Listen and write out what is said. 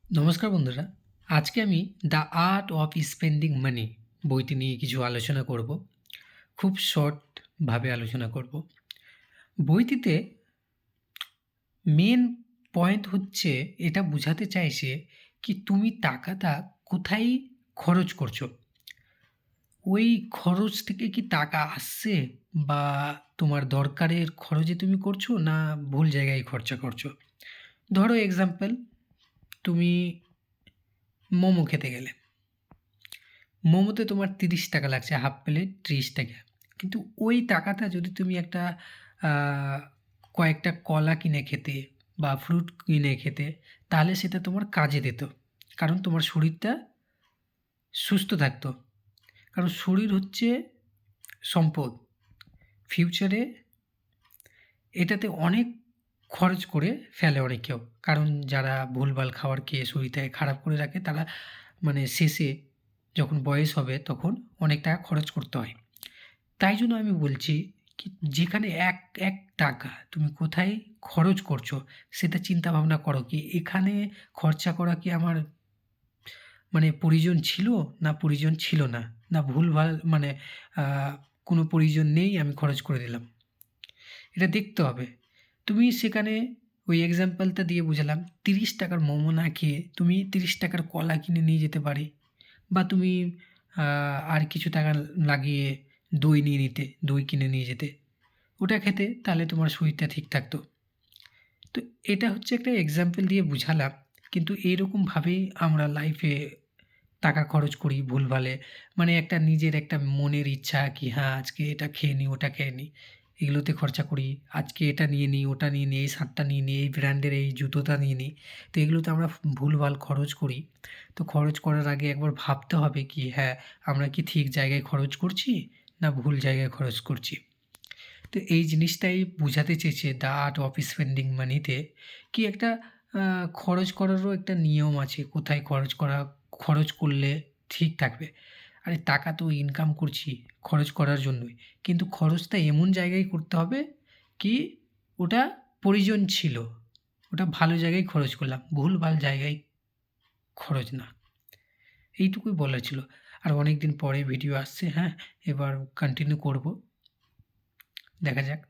নমস্কার বন্ধুরা, আজকে আমি দ্য আর্ট অফ স্পেন্ডিং মানি বইটি নিয়ে কিছু আলোচনা করব। খুব শর্টভাবে আলোচনা করব। বইটিতে মেন পয়েন্ট হচ্ছে এটা বোঝাতে চাইছে কি তুমি টাকাটা কোথায় খরচ করছো? ওই খরচ থেকে কি টাকা আসছে বা তোমার দরকারের খরচে তুমি করছো না ভুল জায়গায় খরচা করছো? ধরো এক্সাম্পল, তুমি মোমো খেতে গেলে। মোমোতে তোমার ৩০ টাকা লাগছে, হাফ প্লেট ৩০ টাকা। কিন্তু ওই টাকাটা যদি তুমি একটা আ কয়েকটা কলা কিনে খেতে বা ফ্রুট কিনে খেতে, তাহলে সেটা তোমার কাজে দিত। কারণ তোমার শরীরটা সুস্থ থাকতো। কারণ শরীর হচ্ছে সম্পদ। ফিউচারে এটাতে অনেক খরচ করে ফেলে অনেকেও। কারণ যারা ভুলভাল খাবার খেয়ে শরীরটাকে খারাপ করে রাখে তারা মানে শেষে যখন বয়স হবে তখন অনেক টাকা খরচ করতে হয়। তাই জন্য আমি বলছি কি যেখানে এক টাকা তুমি কোথায় খরচ করছো সেটা চিন্তা ভাবনা করো কি এখানে খরচা করা কি আমার মানে প্রয়োজন ছিল না প্রয়োজন ছিল না? না ভুলভাল মানে আ কোনো প্রয়োজন নেই আমি খরচ করে দিলাম। এটা দেখতে হবে। তুমি সেখানে ওই এক্সাম্পলটা দিয়ে বুঝালাম ৳৩০ র মোমো না খেয়ে তুমি ৳৩০ র কলা কিনে নিয়ে যেতে পারি। বা তুমি আ আর কিছু টাকা লাগিয়ে দই নিয়ে নিতে, দই কিনে নিয়ে যেতে। ওটা খেতে তাহলে তোমার শরীরটা ঠিক থাকতো। তো এটা হচ্ছে একটা এক্সাম্পল দিয়ে বুঝালাম। কিন্তু এইরকমভাবেই আমরা লাইফে টাকা খরচ করি ভুলভালে। মানে একটা নিজের একটা মনের ইচ্ছা কি হ্যাঁ, আজকে এটা খেয়ে নিই, ওটা খেয়ে নিই। এগুলোতে খরচা করি। আজকে এটা নিয়ে নিই, ওটা নিয়ে নিই, এই শার্টটা নিয়ে নিই, এই ব্র্যান্ডের এই জুতোটা নিয়ে নিই। তো এগুলোতে আমরা ভুলভাল খরচ করি। তো খরচ করার আগে একবার ভাবতে হবে কি হ্যাঁ, আমরা কি ঠিক জায়গায় খরচ করছি না ভুল জায়গায় খরচ করছি? তো এই জিনিসটাই বুঝাতে চেয়েছে দ্য আর্ট অফ স্পেন্ডিং মানিতে কি একটা আ খরচ করারও একটা নিয়ম আছে। কোথায় খরচ করলে ঠিক থাকবে। আরে টাকা তো ইনকাম করছি খরচ করার জন্যই। কিন্তু খরচটা এমন জায়গায় করতে হবে কি ওটা প্রয়োজন ছিল। ওটা ভালো জায়গায় খরচ করলাম। ভুলভাল জায়গায় খরচ না। এইটুকুই বলার ছিল। আর অনেকদিন পরে ভিডিও আসছে, হ্যাঁ? এবার কন্টিনিউ করব। দেখা যাক।